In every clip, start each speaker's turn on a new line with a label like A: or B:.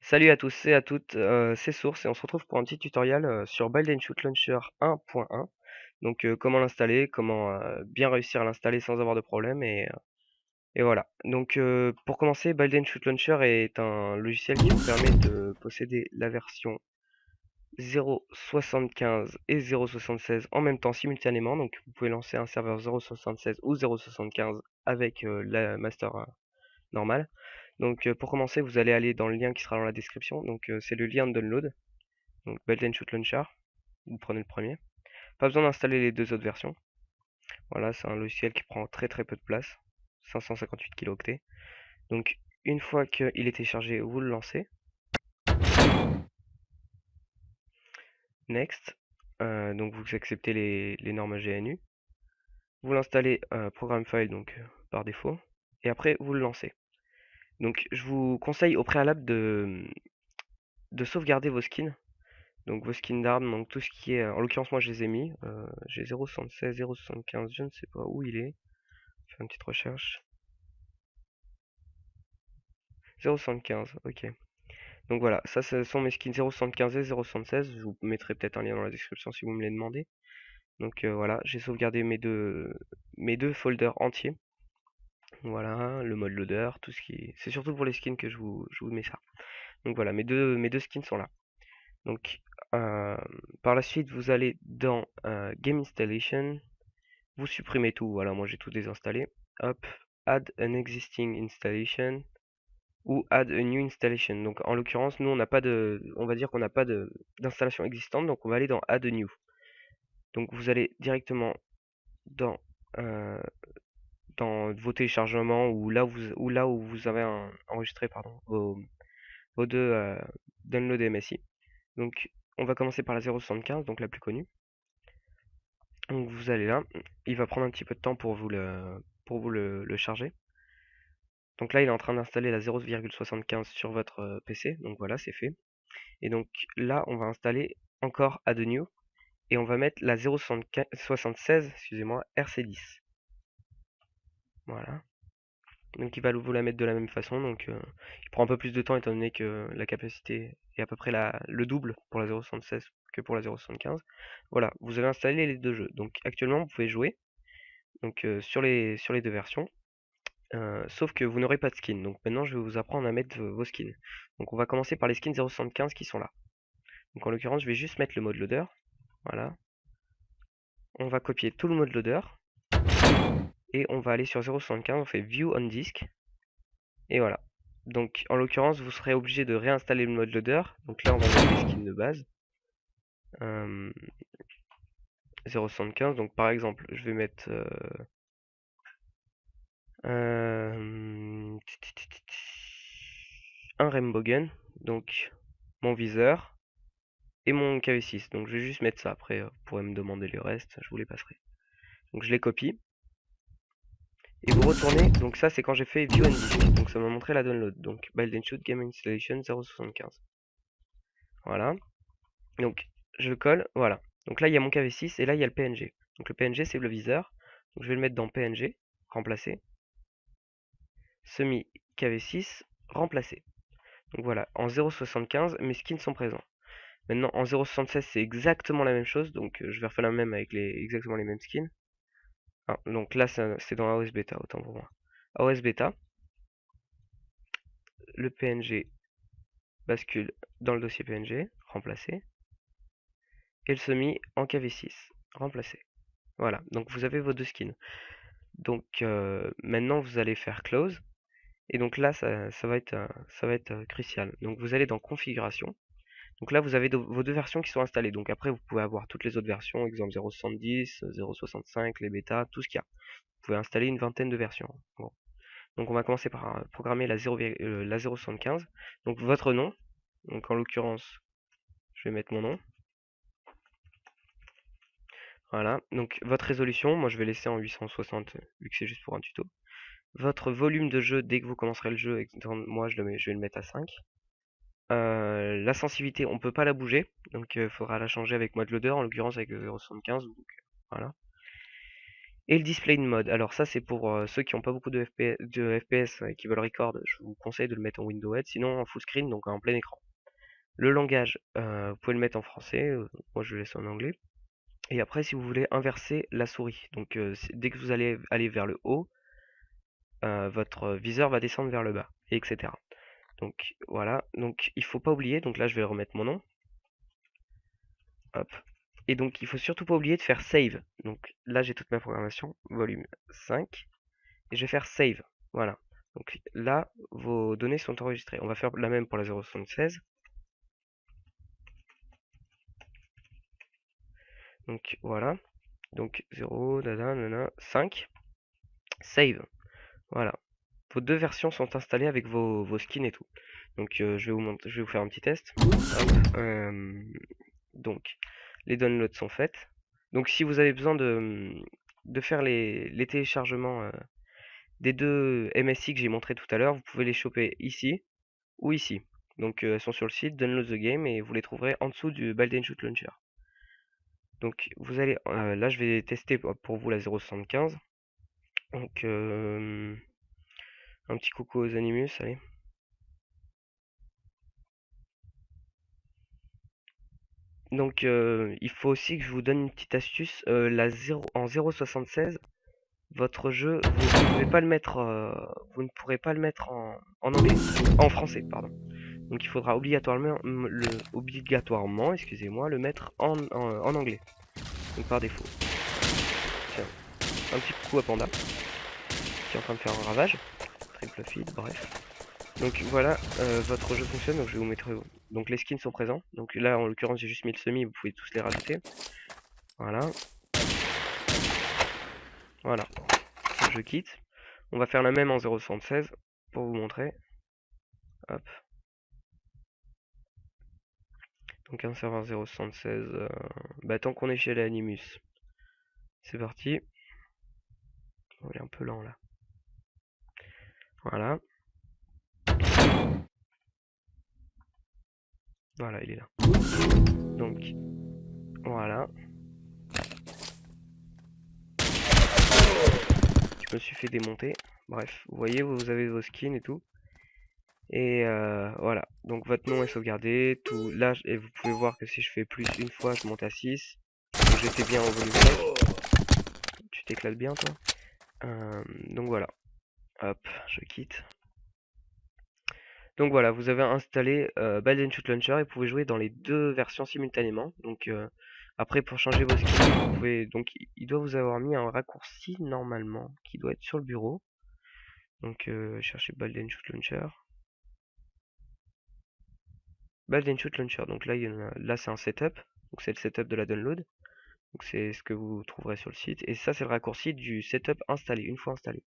A: Salut à tous et à toutes, c'est Source et on se retrouve pour un petit tutoriel sur Build and Shoot Launcher 1.1. Donc comment l'installer, comment bien réussir à l'installer sans avoir de problème et voilà. Donc pour commencer, Build and Shoot Launcher est un logiciel qui vous permet de posséder la version 0.75 et 0.76 en même temps simultanément. Donc vous pouvez lancer un serveur 0.76 ou 0.75 avec la master normale. Donc pour commencer, vous allez aller dans le lien qui sera dans la description. Donc c'est le lien de download. Donc Build and Shoot Launcher. Vous prenez le premier. Pas besoin d'installer les deux autres versions. Voilà, c'est un logiciel qui prend très peu de place. 558 kilooctets. Donc une fois qu'il est téléchargé, vous le lancez. Next. Donc vous acceptez les normes GNU. Vous l'installez Program File donc par défaut. Et après vous le lancez. Donc je vous conseille au préalable de sauvegarder vos skins. Donc vos skins d'armes, donc tout ce qui est, en l'occurrence moi je les ai mis, j'ai 0.76, 0.75, je ne sais pas où il est, faire une petite recherche. 0.75, ok. Donc voilà, ça ce sont mes skins 0.75 et 0.76, je vous mettrai peut-être un lien dans la description si vous me les demandez. Donc voilà, j'ai sauvegardé mes deux folders entiers. Voilà, le mode loader, tout ce qui... C'est surtout pour les skins que je vous mets ça. Donc voilà, mes deux skins sont là. Donc par la suite, vous allez dans Game Installation, vous supprimez tout. Voilà, moi j'ai tout désinstallé. Hop, Add an existing installation ou Add a new installation. Donc en l'occurrence, nous on n'a pas de, on va dire qu'on n'a pas d'installation existante, donc on va aller dans Add a new. Donc vous allez directement dans euh, dans vos téléchargements ou là où vous avez enregistré pardon vos deux download MSI. Donc on va commencer par la 0.75, donc la plus connue. Donc vous allez là, il va prendre un petit peu de temps pour vous le charger. Donc là il est en train d'installer la 0.75 sur votre PC, donc voilà c'est fait. Et donc là on va installer encore Add a New et on va mettre la 0.76, excusez-moi, RC10. Voilà. Donc il va vous la mettre de la même façon, donc il prend un peu plus de temps étant donné que la capacité est à peu près le double pour la 0.76 que pour la 0.75. Voilà, vous avez installé les deux jeux. Donc actuellement vous pouvez jouer donc, sur les deux versions, sauf que vous n'aurez pas de skin. Donc maintenant je vais vous apprendre à mettre vos skins. Donc on va commencer par les skins 0.75 qui sont là. Donc en l'occurrence je vais juste mettre le mode loader. Voilà. On va copier tout le mode loader. Et on va aller sur 0.75, on fait View on Disk. Et voilà. Donc en l'occurrence, vous serez obligé de réinstaller le mode loader. Donc là, on va mettre les skins de base. 0.75. Donc par exemple, je vais mettre un Rainbow Gun. Donc mon viseur et mon KV6. Donc je vais juste mettre ça. Après, vous pourrez me demander le reste, je vous les passerai. Donc je les copie. Et vous retournez, donc ça c'est quand j'ai fait View and Disk, donc ça m'a montré la download, donc Build and Shoot Game Installation 0.75. Voilà, donc je colle, voilà. Donc là il y a mon KV6 et là il y a le PNG. Donc le PNG c'est le viseur, donc je vais le mettre dans PNG, remplacer. Semi KV6, remplacer. Donc voilà, en 0.75 mes skins sont présents. Maintenant en 0.76 c'est exactement la même chose, donc je vais refaire la même avec exactement les mêmes skins. Ah, donc là c'est dans AOS Beta, autant pour moi. AOS Beta, le PNG bascule dans le dossier PNG, remplacer, et le semi en KV6, remplacer. Voilà, donc vous avez vos deux skins. Donc maintenant vous allez faire close, et donc là ça va être crucial. Donc vous allez dans configuration. Donc là vous avez vos deux versions qui sont installées. Donc après vous pouvez avoir toutes les autres versions, exemple 0.70, 0.65, les bêtas, tout ce qu'il y a. Vous pouvez installer une vingtaine de versions. Bon. Donc on va commencer par programmer la 0.75. Donc votre nom, donc en l'occurrence je vais mettre mon nom. Voilà, donc votre résolution, moi je vais laisser en 860 vu que c'est juste pour un tuto. Votre volume de jeu dès que vous commencerez le jeu, moi je vais le mettre à 5. La sensibilité, on peut pas la bouger, donc il faudra la changer avec mode loader, en l'occurrence avec 0.75. Donc voilà. Et le display mode, alors ça c'est pour ceux qui n'ont pas beaucoup de FPS et qui veulent record, je vous conseille de le mettre en window head, sinon en full screen, donc en plein écran. Le langage, vous pouvez le mettre en français, moi je le laisse en anglais. Et après si vous voulez inverser la souris, donc dès que vous allez aller vers le haut, votre viseur va descendre vers le bas, et etc. Donc voilà, donc il faut pas oublier, donc là je vais remettre mon nom. Hop. Et donc il faut surtout pas oublier de faire save. Donc là j'ai toute ma programmation, volume 5. Et je vais faire save. Voilà. Donc là, vos données sont enregistrées. On va faire la même pour la 076. Donc voilà. Donc 0, 5. Save. Voilà. Vos deux versions sont installées avec vos skins et tout. Donc je vais vous faire un petit test. Hop, donc les downloads sont faites. Donc si vous avez besoin de faire les téléchargements des deux MSI que j'ai montré tout à l'heure, vous pouvez les choper ici ou ici. Donc elles sont sur le site Download the Game et vous les trouverez en dessous du Bald & Shoot Launcher. Donc vous allez, là je vais tester pour vous la 0.75. Donc un petit coucou aux Animus, allez. Donc il faut aussi que je vous donne une petite astuce, en 0.76, votre jeu, vous ne pouvez pas le mettre, vous ne pourrez pas le mettre en anglais, en français, pardon. Donc il faudra obligatoirement, excusez-moi, le mettre en anglais. Donc par défaut. Tiens, un petit coucou à Panda, qui est en train de faire un ravage. Triple feed, bref. Donc voilà, votre jeu fonctionne, donc je vais vous mettre... Donc les skins sont présents. Donc là, en l'occurrence, j'ai juste mis le semi, vous pouvez tous les rajouter. Voilà. Voilà. Je quitte. On va faire la même en 0.76 pour vous montrer. Hop. Donc un serveur 0.76, bah tant qu'on est chez l'Animus. C'est parti. Oh, il est un peu lent là. Voilà. Voilà, il est là. Donc, voilà. Je me suis fait démonter. Bref, vous voyez, vous avez vos skins et tout. Et voilà, donc votre nom est sauvegardé, tout là, et vous pouvez voir que si je fais plus une fois, je monte à 6. Donc j'étais bien au volume 5. Tu t'éclates bien toi. Donc voilà, hop, je quitte. Donc voilà, vous avez installé Bald & Shoot Launcher et vous pouvez jouer dans les deux versions simultanément. Donc après pour changer vos skins, vous pouvez, donc il doit vous avoir mis un raccourci normalement, qui doit être sur le bureau. Donc cherchez Bald & Shoot Launcher. Bald & Shoot Launcher, donc là, là c'est un setup, donc c'est le setup de la download, donc c'est ce que vous trouverez sur le site, et ça c'est le raccourci du setup installé, une fois installé.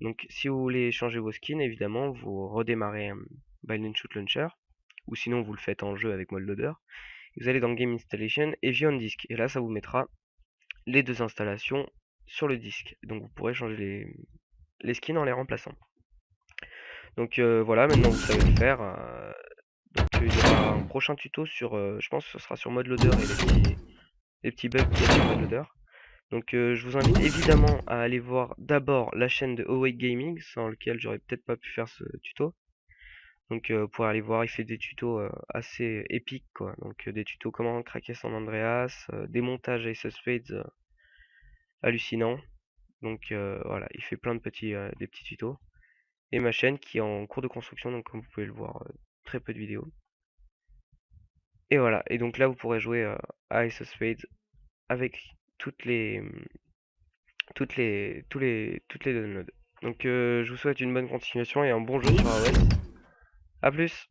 A: Donc si vous voulez changer vos skins, évidemment, vous redémarrez Bald & Shoot Launcher, ou sinon vous le faites en jeu avec ModLoader, vous allez dans Game Installation et View on Disk, et là ça vous mettra les deux installations sur le disque, donc vous pourrez changer les skins en les remplaçant. Donc voilà, maintenant vous savez le faire. Donc il y aura un prochain tuto sur, je pense que ce sera sur ModLoader et les petits bugs qu'il y a sur ModLoader. Donc je vous invite évidemment à aller voir d'abord la chaîne de Awake Gaming, sans lequel j'aurais peut-être pas pu faire ce tuto. Donc pour aller voir, il fait des tutos assez épiques quoi. Donc des tutos comment craquer San Andreas, des montages Ace of Spades hallucinants. Donc voilà, il fait plein de des petits tutos. Et ma chaîne qui est en cours de construction, donc comme vous pouvez le voir, très peu de vidéos. Et voilà, et donc là vous pourrez jouer à Ace of Spades avec toutes les downloads. Donc je vous souhaite une bonne continuation et un bon jeu sur AOS. A plus.